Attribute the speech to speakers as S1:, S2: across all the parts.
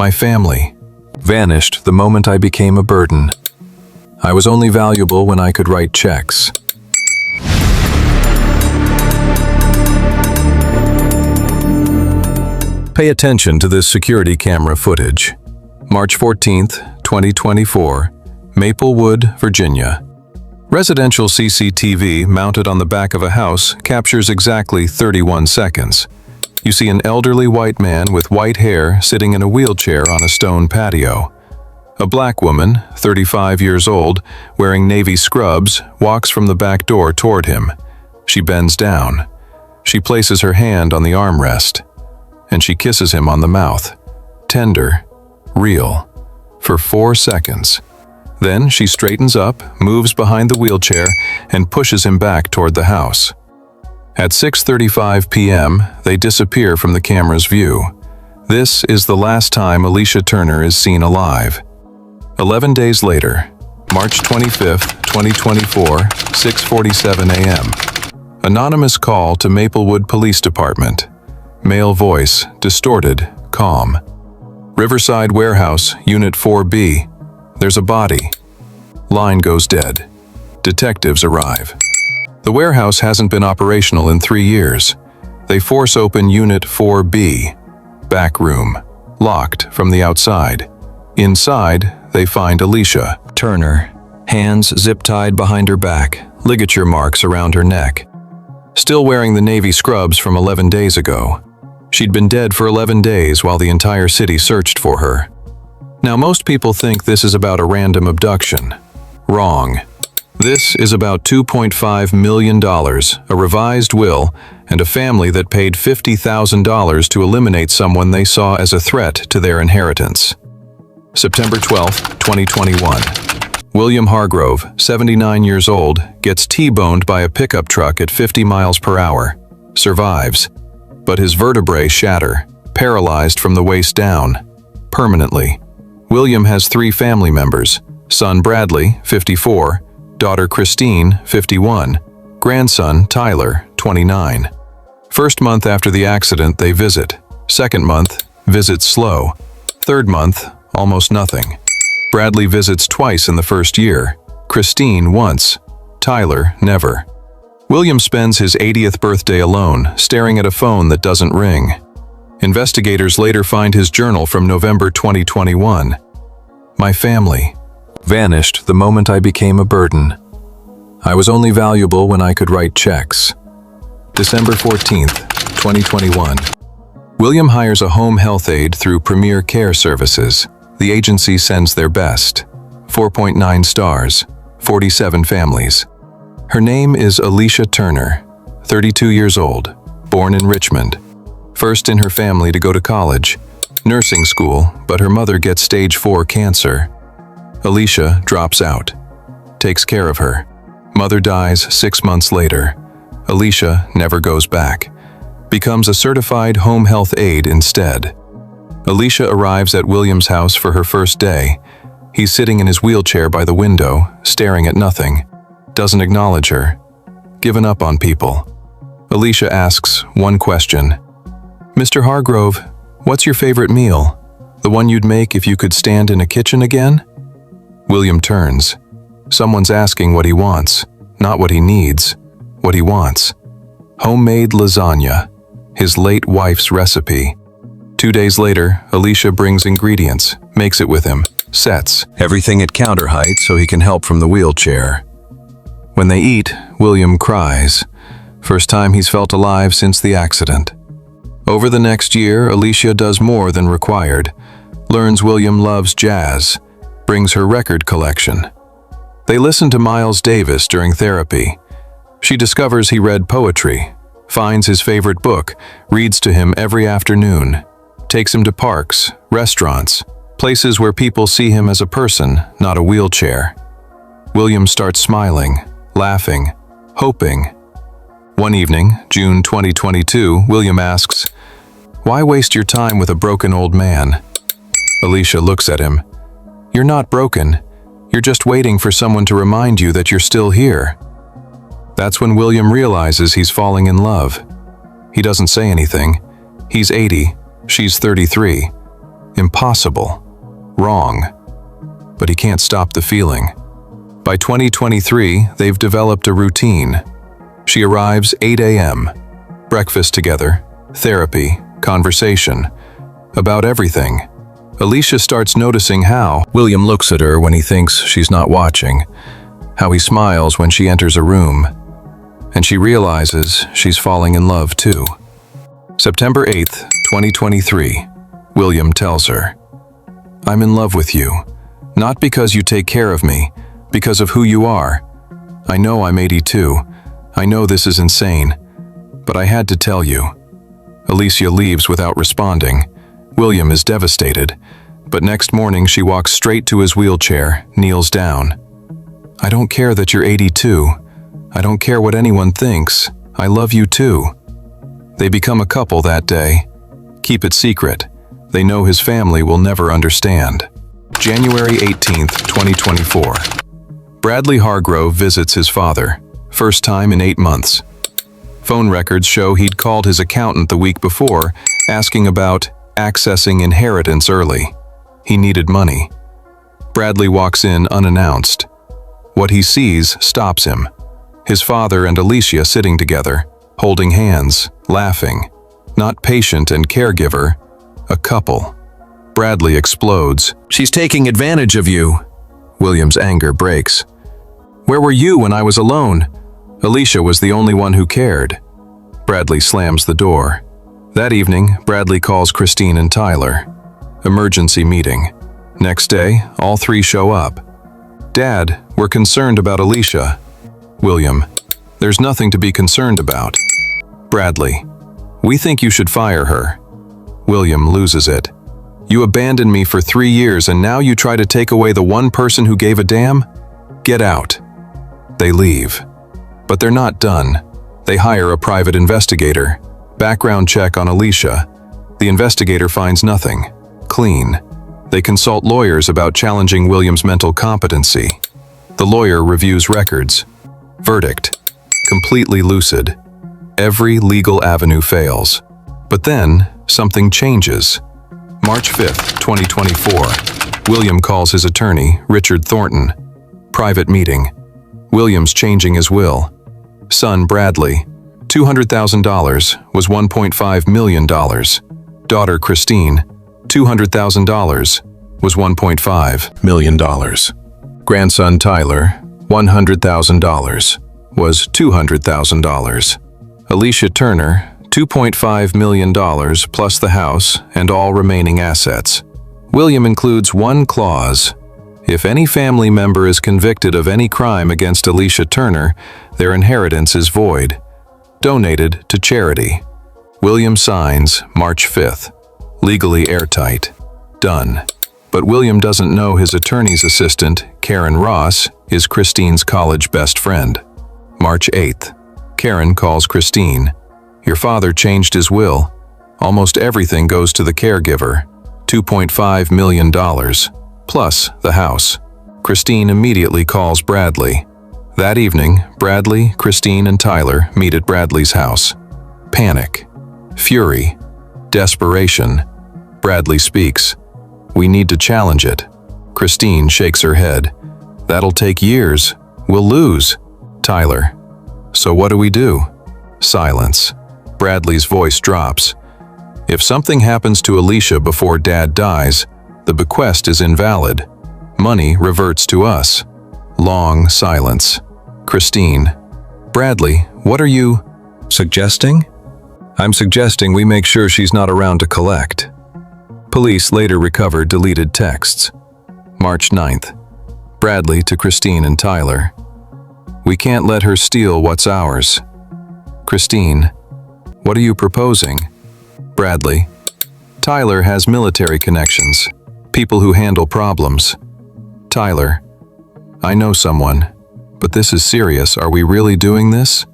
S1: My family vanished the moment I became a burden. I was only valuable when I could write checks. Pay attention to this security camera footage. March 14th, 2024, Maplewood, Virginia. Residential CCTV mounted on the back of a house captures exactly 31 seconds. You see an elderly white man with white hair sitting in a wheelchair on a stone patio. A black woman, 35 years old, wearing navy scrubs, walks from the back door toward him. She bends down. She places her hand on the armrest, and she kisses him on the mouth. Tender, real, for 4 seconds. Then she straightens up, moves behind the wheelchair, and pushes him back toward the house. At 6:35 p.m., they disappear from the camera's view. This is the last time Alicia Turner is seen alive. 11 days later, March 25th, 2024, 6:47 a.m. Anonymous call to Maplewood Police Department. Male voice, distorted, calm. Riverside Warehouse, Unit 4B. There's a body. Line goes dead. Detectives arrive. The warehouse hasn't been operational in 3 years. They force open Unit 4B. Back room. Locked from the outside. Inside, they find Alicia Turner. Hands zip-tied behind her back, ligature marks around her neck. Still wearing the navy scrubs from 11 days ago. She'd been dead for 11 days while the entire city searched for her. Now, most people think this is about a random abduction. Wrong. This is about $2.5 million, a revised will, and a family that paid $50,000 to eliminate someone they saw as a threat to their inheritance. September 12, 2021. William Hargrove, 79 years old, gets T-boned by a pickup truck at 50 miles per hour. Survives. But his vertebrae shatter, paralyzed from the waist down. Permanently. William has 3 family members, son Bradley, 54, daughter Christine, 51, grandson Tyler, 29. First month after the accident, they visit. Second month, visits slow. Third month, almost nothing. Bradley visits twice in the first year, Christine once, Tyler never. William spends his 80th birthday alone, staring at a phone that doesn't ring. Investigators later find his journal from November 2021. My family vanished the moment I became a burden. I was only valuable when I could write checks. December 14th, 2021. William hires a home health aide through Premier Care Services. The agency sends their best. 4.9 stars, 47 families. Her name is Alicia Turner, 32 years old, born in Richmond. First in her family to go to college, nursing school, but her mother gets stage 4 cancer. Alicia drops out, takes care of her. Mother dies 6 months later. Alicia never goes back, becomes a certified home health aide instead. Alicia arrives at William's house for her first day. He's sitting in his wheelchair by the window, staring at nothing. Doesn't acknowledge her. Given up on people. Alicia asks one question. Mr. Hargrove, what's your favorite meal? The one you'd make if you could stand in a kitchen again? William turns. Someone's asking what he wants, not what he needs, what he wants. Homemade lasagna, his late wife's recipe. 2 days later, Alicia brings ingredients, makes it with him, sets everything at counter height so he can help from the wheelchair. When they eat, William cries. First time he's felt alive since the accident. Over the next year, Alicia does more than required. Learns William loves jazz. Brings her record collection. They listen to Miles Davis during therapy. She discovers he read poetry. Finds his favorite book. Reads to him every afternoon. Takes him to parks, restaurants, places where people see him as a person, not a wheelchair. William starts smiling, laughing, hoping. One evening, June 2022, William asks, "Why waste your time with a broken old man?" Alicia looks at him. "You're not broken. You're just waiting for someone to remind you that you're still here." That's when William realizes he's falling in love. He doesn't say anything. He's 80, she's 33. Impossible. Wrong. But he can't stop the feeling. By 2023, they've developed a routine. She arrives 8 a.m. Breakfast together, therapy, conversation. About everything. Alicia starts noticing how William looks at her when he thinks she's not watching, how he smiles when she enters a room, and she realizes she's falling in love too. September 8th, 2023, William tells her, "I'm in love with you, not because you take care of me, because of who you are. I know I'm 82. I know this is insane, but I had to tell you." Alicia leaves without responding. William is devastated, but next morning she walks straight to his wheelchair, kneels down. "I don't care that you're 82. I don't care what anyone thinks. I love you too." They become a couple that day. Keep it secret. They know his family will never understand. January 18th, 2024. Bradley Hargrove visits his father, first time in 8 months. Phone records show he'd called his accountant the week before, asking about accessing inheritance early. He needed money. Bradley walks in unannounced. What he sees stops him. His father and Alicia sitting together, holding hands, laughing. Not patient and caregiver, a couple. Bradley explodes. "She's taking advantage of you." William's anger breaks. "Where were you when I was alone? Alicia was the only one who cared." Bradley slams the door. That evening, Bradley calls Christine and Tyler. Emergency meeting. Next day, all three show up. "Dad, we're concerned about Alicia." William, "There's nothing to be concerned about." Bradley, "We think you should fire her." William loses it. "You abandoned me for 3 years and now you try to take away the one person who gave a damn? Get out." They leave. But they're not done. They hire a private investigator. Background check on Alicia. The investigator finds nothing. Clean. They consult lawyers about challenging William's mental competency. The lawyer reviews records. Verdict: completely lucid. Every legal avenue fails. But then, something changes. March 5th, 2024. William calls his attorney, Richard Thornton. Private meeting. William's changing his will. Son Bradley, $200,000 was $1.5 million. Daughter Christine, $200,000 was $1.5 million. Grandson Tyler, $100,000 was $200,000. Alicia Turner, $2.5 million plus the house and all remaining assets. William includes one clause. If any family member is convicted of any crime against Alicia Turner, their inheritance is void. Donated to charity. William signs March 5th. Legally airtight. Done. But William doesn't know his attorney's assistant, Karen Ross, is Christine's college best friend. March 8th. Karen calls Christine. "Your father changed his will. Almost everything goes to the caregiver. $2.5 million. Plus the house." Christine immediately calls Bradley. That evening, Bradley, Christine, and Tyler meet at Bradley's house. Panic. Fury. Desperation. Bradley speaks. "We need to challenge it." Christine shakes her head. "That'll take years. We'll lose." Tyler. "So what do we do?" Silence. Bradley's voice drops. "If something happens to Alicia before Dad dies, the bequest is invalid. Money reverts to us." Long silence. Christine. "Bradley, what are you suggesting?" "I'm suggesting we make sure she's not around to collect." Police later recovered deleted texts. March 9th. Bradley to Christine and Tyler. "We can't let her steal what's ours." Christine. "What are you proposing?" Bradley. "Tyler has military connections. People who handle problems." Tyler. "I know someone. But this is serious. Are we really doing this?"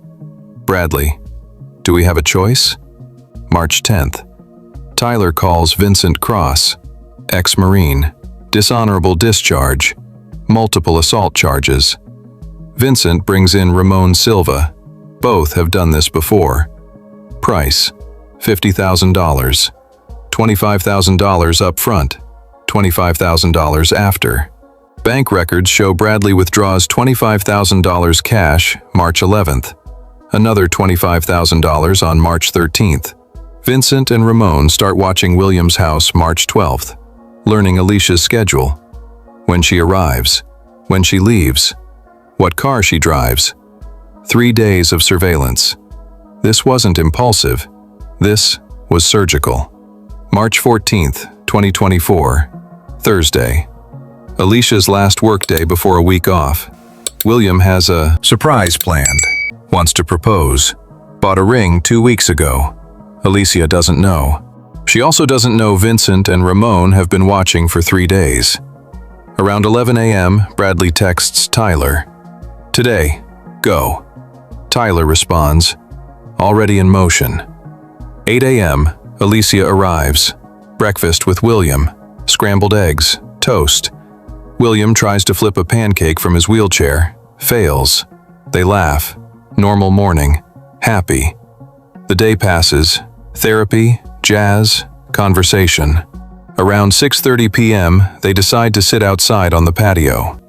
S1: Bradley. "Do we have a choice?" March 10th. Tyler calls Vincent Cross, ex-Marine, dishonorable discharge, multiple assault charges. Vincent brings in Ramon Silva. Both have done this before. Price: $50,000. $25,000 up front, $25,000 after. Bank records show Bradley withdraws $25,000 cash March 11th, another $25,000 on March 13th. Vincent and Ramon start watching William's house March 12th, learning Alicia's schedule, when she arrives, when she leaves, what car she drives. 3 days of surveillance. This wasn't impulsive. This was surgical. March 14th, 2024, Thursday. Alicia's last workday before a week off. William has a surprise planned. Wants to propose. Bought a ring 2 weeks ago. Alicia doesn't know. She also doesn't know Vincent and Ramon have been watching for 3 days. Around 11 a.m., Bradley texts Tyler. "Today, go." Tyler responds, "Already in motion." 8 a.m., Alicia arrives. Breakfast with William. Scrambled eggs, toast. William tries to flip a pancake from his wheelchair. Fails. They laugh. Normal morning. Happy. The day passes. Therapy, jazz, conversation. Around 6:30 p.m., they decide to sit outside on the patio.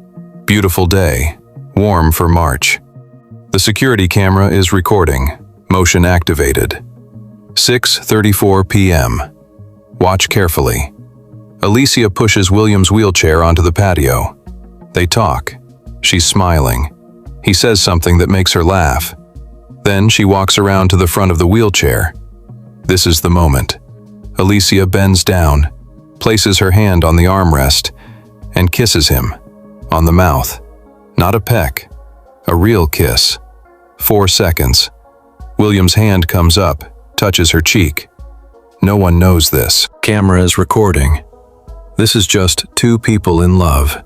S1: Beautiful day. Warm for March. The security camera is recording. Motion activated. 6:34 p.m. Watch carefully. Alicia pushes William's wheelchair onto the patio. They talk. She's smiling. He says something that makes her laugh. Then she walks around to the front of the wheelchair. This is the moment. Alicia bends down, places her hand on the armrest, and kisses him. On the mouth. Not a peck. A real kiss. 4 seconds. William's hand comes up, touches her cheek. No one knows this. Camera is recording. This is just 2 people in love.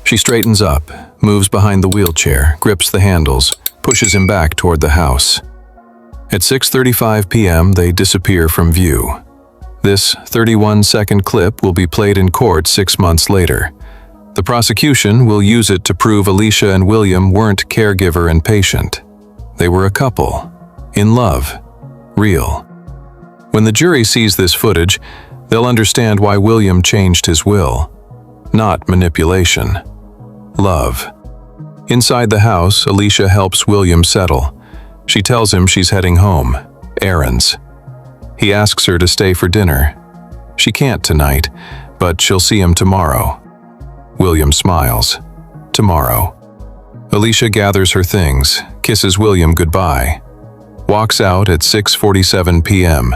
S1: She straightens up, moves behind the wheelchair, grips the handles, pushes him back toward the house. At 6:35 p.m., they disappear from view. This 31-second clip will be played in court 6 months later. The prosecution will use it to prove Alicia and William weren't caregiver and patient. They were a couple. In love. Real. When the jury sees this footage, they'll understand why William changed his will. Not manipulation. Love. Inside the house, Alicia helps William settle. She tells him she's heading home. Errands. He asks her to stay for dinner. She can't tonight, but she'll see him tomorrow. William smiles. Tomorrow. Alicia gathers her things, kisses William goodbye. Walks out at 6:47 p.m.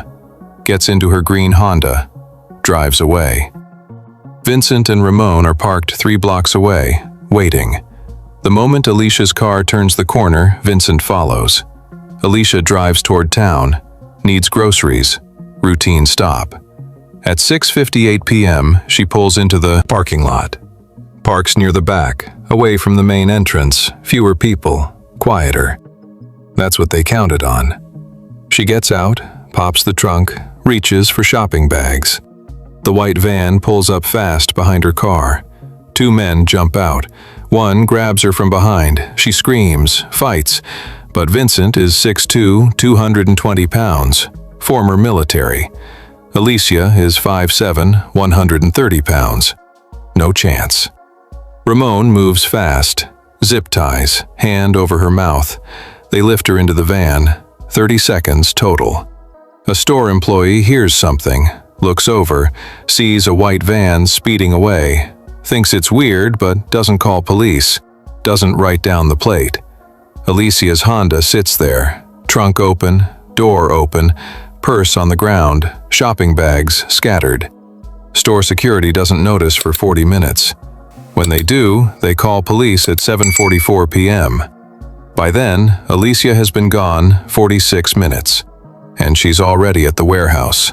S1: Gets into her green Honda. Drives away. Vincent and Ramon are parked 3 blocks away, waiting. The moment Alicia's car turns the corner, Vincent follows. Alicia drives toward town, needs groceries, routine stop. At 6:58 p.m., she pulls into the parking lot. Parks near the back, away from the main entrance, fewer people, quieter. That's what they counted on. She gets out, pops the trunk, reaches for shopping bags. The white van pulls up fast behind her car. 2 men jump out. One grabs her from behind. She screams, fights. But Vincent is 6'2", 220 pounds, former military. Alicia is 5'7", 130 pounds. No chance. Ramon moves fast. Zip ties, hand over her mouth. They lift her into the van. 30 seconds total. A store employee hears something, looks over, sees a white van speeding away, thinks it's weird but doesn't call police, doesn't write down the plate. Alicia's Honda sits there, trunk open, door open, purse on the ground, shopping bags scattered. Store security doesn't notice for 40 minutes. When they do, they call police at 7:44 p.m. By then, Alicia has been gone 46 minutes, and she's already at the warehouse.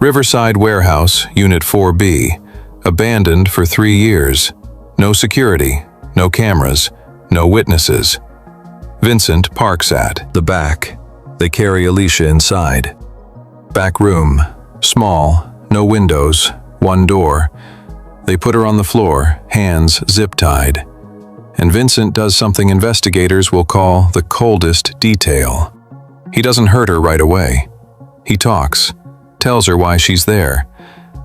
S1: Riverside Warehouse, Unit 4B, abandoned for 3 years. No security, no cameras, no witnesses. Vincent parks at the back. They carry Alicia inside. Back room, small, no windows, 1 door. They put her on the floor, hands zip-tied. And Vincent does something investigators will call the coldest detail. He doesn't hurt her right away. He talks. tells her why she's there,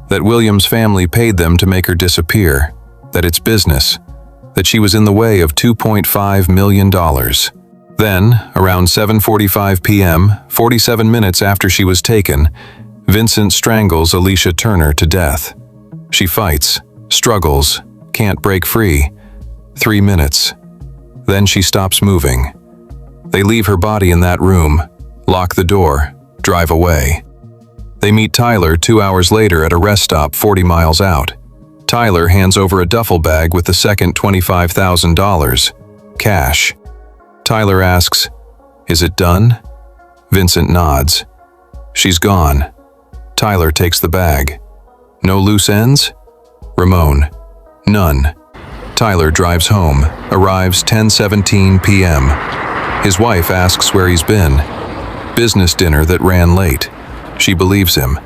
S1: that William's family paid them to make her disappear, that it's business, that she was in the way of $2.5 million. Then, around 7:45 p.m., 47 minutes after she was taken, Vincent strangles Alicia Turner to death. She fights, struggles, can't break free. 3 minutes. Then she stops moving. They leave her body in that room, lock the door, drive away. They meet Tyler 2 hours later at a rest stop 40 miles out. Tyler hands over a duffel bag with the second $25,000, cash. Tyler asks, "Is it done?" Vincent nods. "She's gone." Tyler takes the bag. "No loose ends?" Ramon, "None." Tyler drives home, arrives 10:17 p.m. His wife asks where he's been. Business dinner that ran late. She believes him.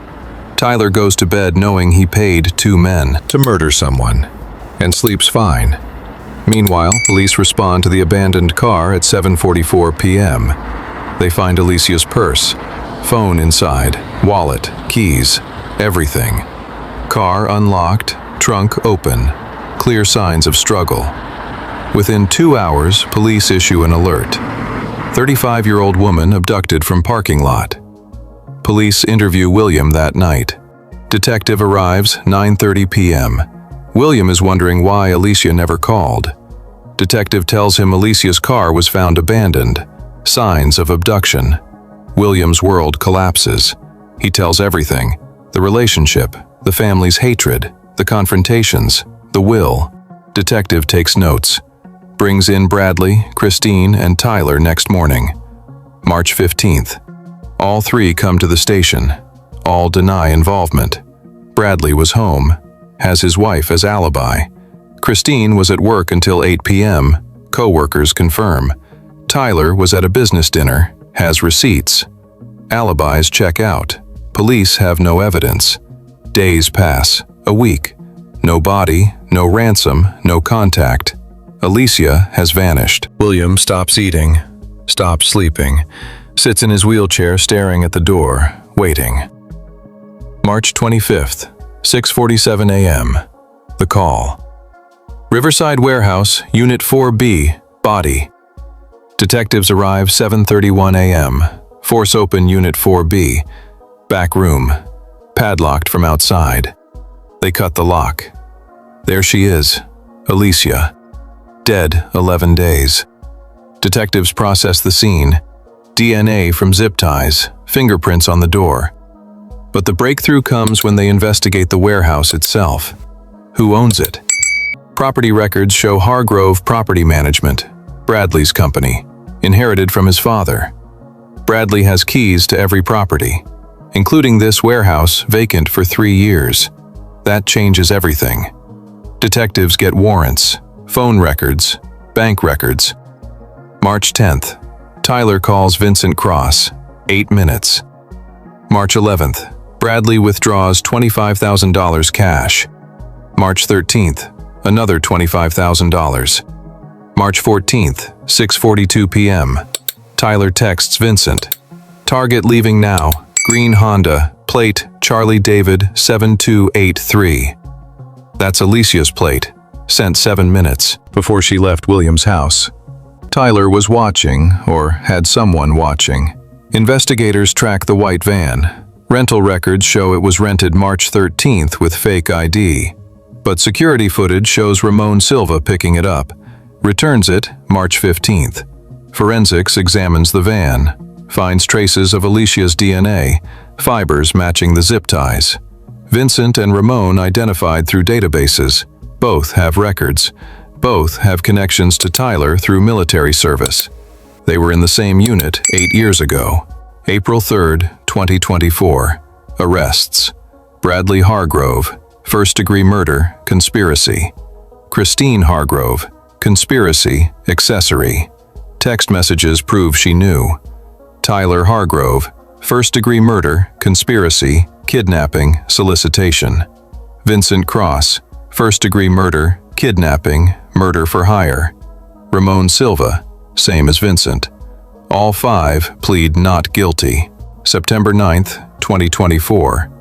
S1: Tyler goes to bed knowing he paid 2 men to murder someone, and sleeps fine. Meanwhile, police respond to the abandoned car at 7:44 p.m. They find Alicia's purse, phone inside, wallet, keys, everything. Car unlocked, trunk open, clear signs of struggle. Within 2 hours, police issue an alert. 35-year-old woman abducted from parking lot. Police interview William that night. Detective arrives 9:30 p.m. William is wondering why Alicia never called. Detective tells him Alicia's car was found abandoned. Signs of abduction. William's world collapses. He tells everything. The relationship, the family's hatred, the confrontations, the will. Detective takes notes. Brings in Bradley, Christine, and Tyler next morning. March 15th. All three come to the station. All deny involvement. Bradley was home, has his wife as alibi. Christine was at work until 8 p.m. Co-workers confirm. Tyler was at a business dinner, has receipts. Alibis check out. Police have no evidence. Days pass, a week. No body, no ransom, no contact. Alicia has vanished. William stops eating, stops sleeping, sits in his wheelchair staring at the door, waiting. March 25th, 6:47 a.m. The call. Riverside Warehouse, Unit 4B, body. Detectives arrive 7:31 a.m. Force open Unit 4B. Back room. Padlocked from outside. They cut the lock. There she is, Alicia. Dead 11 days. Detectives process the scene. DNA from zip ties, fingerprints on the door. But the breakthrough comes when they investigate the warehouse itself. Who owns it? Property records show Hargrove Property Management, Bradley's company, inherited from his father. Bradley has keys to every property, including this warehouse vacant for 3 years. That changes everything. Detectives get warrants, phone records, bank records. March 10th. Tyler calls Vincent Cross, 8 minutes. March 11th. Bradley withdraws $25,000 cash. March 13th. Another $25,000. March 14th, 6:42 p.m. Tyler texts Vincent. Target leaving now. Green Honda, plate Charlie David 7283. That's Alicia's plate, sent 7 minutes before she left William's house. Tyler was watching, or had someone watching. Investigators track the white van. Rental records show it was rented March 13th with fake ID. But security footage shows Ramon Silva picking it up. Returns it March 15th. Forensics examines the van. Finds traces of Alicia's DNA, fibers matching the zip ties. Vincent and Ramon identified through databases. Both have records. Both have connections to Tyler through military service. They were in the same unit 8 years ago. April 3rd, 2024. Arrests. Bradley Hargrove, first-degree murder, conspiracy. Christine Hargrove, conspiracy, accessory. Text messages prove she knew. Tyler Hargrove, first-degree murder, conspiracy, kidnapping, solicitation. Vincent Cross, first-degree murder, kidnapping, murder for hire. Ramon Silva, same as Vincent. All 5 plead not guilty. September 9th, 2024.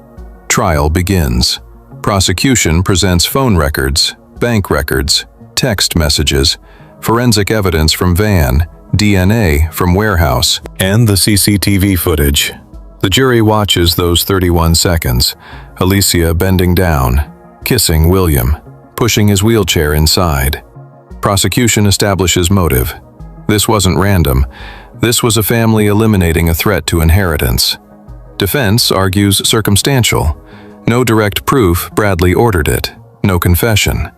S1: Trial begins. Prosecution presents phone records, bank records, text messages, forensic evidence from van, DNA from warehouse, and the CCTV footage. The jury watches those 31 seconds. Alicia bending down, kissing William, pushing his wheelchair inside. Prosecution establishes motive. This wasn't random. This was a family eliminating a threat to inheritance. Defense argues circumstantial. No direct proof Bradley ordered it. No confession.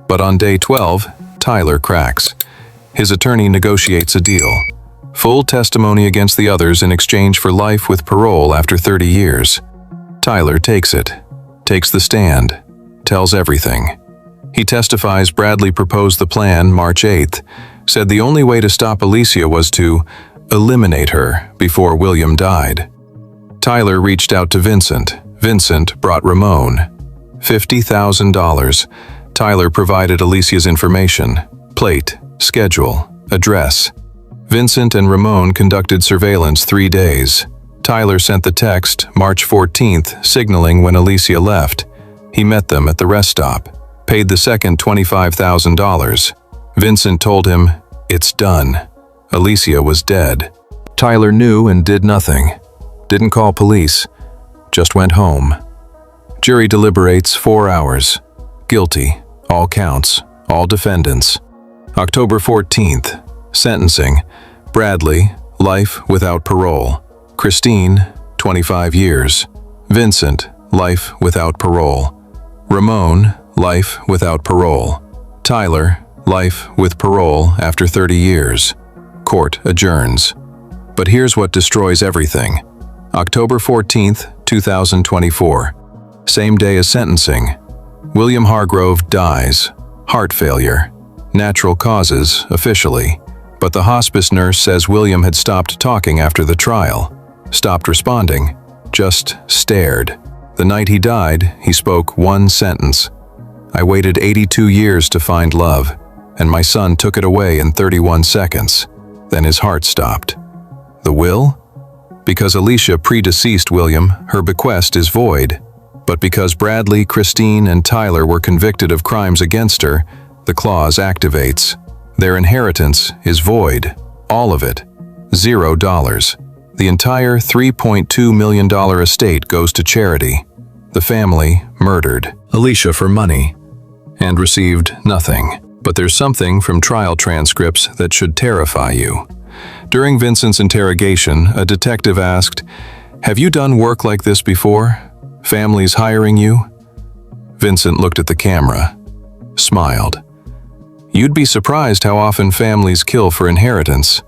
S1: But on day 12, Tyler cracks. His attorney negotiates a deal. Full testimony against the others in exchange for life with parole after 30 years. Tyler takes it. Takes the stand. Tells everything. He testifies Bradley proposed the plan March 8th, said the only way to stop Alicia was to eliminate her before William died. Tyler reached out to Vincent. Vincent brought Ramon. $50,000. Tyler provided Alicia's information, plate, schedule, address. Vincent and Ramon conducted surveillance 3 days. Tyler sent the text March 14th signaling when Alicia left. He met them at the rest stop, paid the second $25,000. Vincent told him, "It's done." Alicia was dead. Tyler knew and did nothing. Didn't call police. Just went home. Jury deliberates 4 hours. Guilty. All counts. All defendants. October 14th. Sentencing. Bradley, life without parole. Christine, 25 years. Vincent, life without parole. Ramon, life without parole. Tyler, life with parole after 30 years. Court adjourns. But here's what destroys everything. October 14th, 2024. Same day as sentencing. William Hargrove dies. Heart failure. Natural causes, officially. But the hospice nurse says William had stopped talking after the trial. Stopped responding. Just stared. The night he died, he spoke one sentence. "I waited 82 years to find love, and my son took it away in 31 seconds. Then his heart stopped." The will? Because Alicia predeceased William, her bequest is void. But because Bradley, Christine, and Tyler were convicted of crimes against her, the clause activates. Their inheritance is void. All of it. $0. The entire $3.2 million estate goes to charity. The family murdered Alicia for money and received nothing. But there's something from trial transcripts that should terrify you. During Vincent's interrogation, a detective asked, "Have you done work like this before? Families hiring you?" Vincent looked at the camera, smiled. "You'd be surprised how often families kill for inheritance."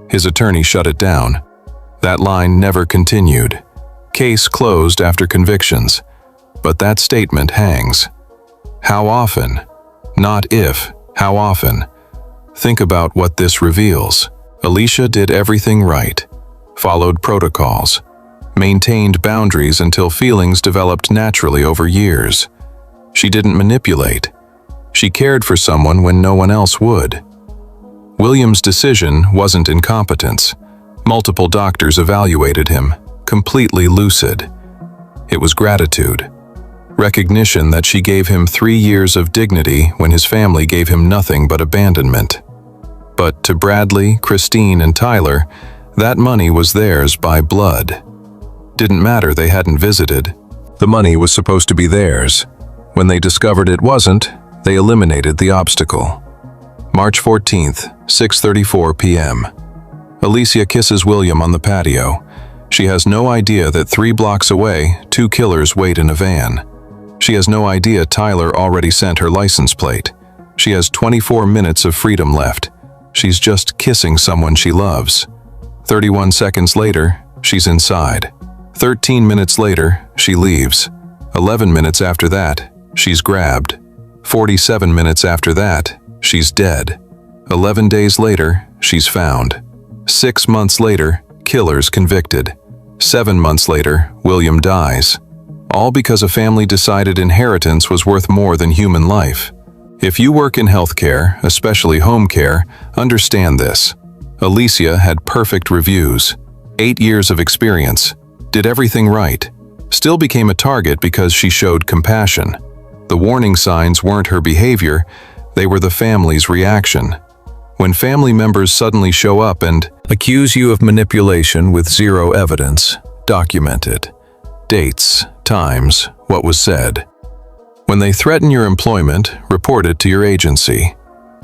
S1: His attorney shut it down. That line never continued. Case closed after convictions. But that statement hangs. How often? Not if, how often? Think about what this reveals. Alicia did everything right, followed protocols, maintained boundaries until feelings developed naturally over years. She didn't manipulate. She cared for someone when no one else would. William's decision wasn't incompetence. Multiple doctors evaluated him, completely lucid. It was gratitude. Recognition that she gave him 3 years of dignity when his family gave him nothing but abandonment. But to Bradley, Christine, and Tyler, that money was theirs by blood. Didn't matter they hadn't visited. The money was supposed to be theirs. When they discovered it wasn't, they eliminated the obstacle. March 14th, 6:34 p.m. Alicia kisses William on the patio. She has no idea that 3 blocks away, 2 killers wait in a van. She has no idea Tyler already sent her license plate. She has 24 minutes of freedom left. She's just kissing someone she loves. 31 seconds later, she's inside. 13 minutes later, she leaves. 11 minutes after that, she's grabbed. 47 minutes after that, she's dead. 11 days later, she's found. 6 months later, killers convicted. 7 months later, William dies. All because a family decided inheritance was worth more than human life. If you work in healthcare, especially home care, understand this. Alicia had perfect reviews. 8 years of experience, did everything right, still became a target because she showed compassion. The warning signs weren't her behavior, they were the family's reaction. When family members suddenly show up and accuse you of manipulation with zero evidence, document it. Dates, times, what was said. When they threaten your employment, report it to your agency.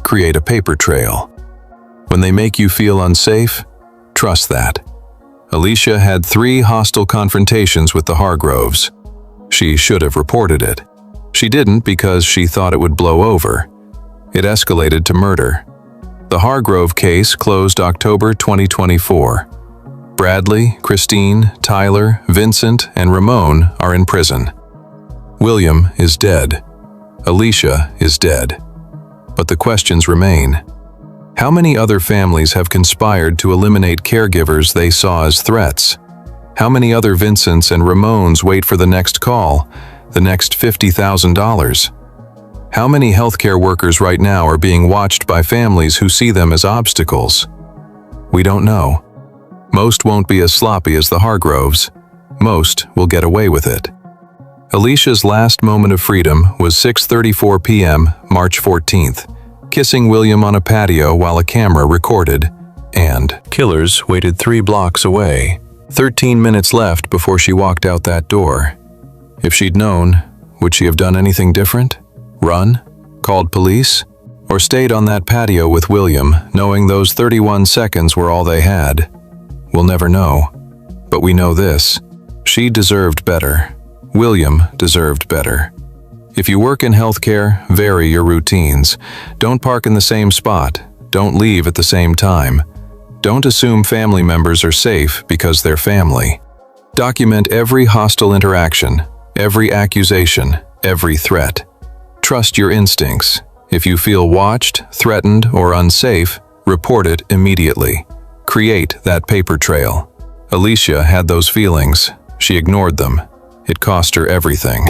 S1: Create a paper trail. When they make you feel unsafe, trust that. Alicia had 3 hostile confrontations with the Hargroves. She should have reported it. She didn't because she thought it would blow over. It escalated to murder. The Hargrove case closed October 2024. Bradley, Christine, Tyler, Vincent, and Ramon are in prison. William is dead. Alicia is dead. But the questions remain. How many other families have conspired to eliminate caregivers they saw as threats? How many other Vincents and Ramons wait for the next call, the next $50,000? How many healthcare workers right now are being watched by families who see them as obstacles? We don't know. Most won't be as sloppy as the Hargroves. Most will get away with it. Alicia's last moment of freedom was 6:34 p.m., March 14th, kissing William on a patio while a camera recorded, and killers waited 3 blocks away. 13 minutes left before she walked out that door. If she'd known, would she have done anything different? Run? Called police? Or stayed on that patio with William, knowing those 31 seconds were all they had? We'll never know. But we know this. She deserved better. William deserved better. If you work in healthcare, vary your routines. Don't park in the same spot. Don't leave at the same time. Don't assume family members are safe because they're family. Document every hostile interaction, every accusation, every threat. Trust your instincts. If you feel watched, threatened, or unsafe, report it immediately. Create that paper trail. Alicia had those feelings. She ignored them. It cost her everything.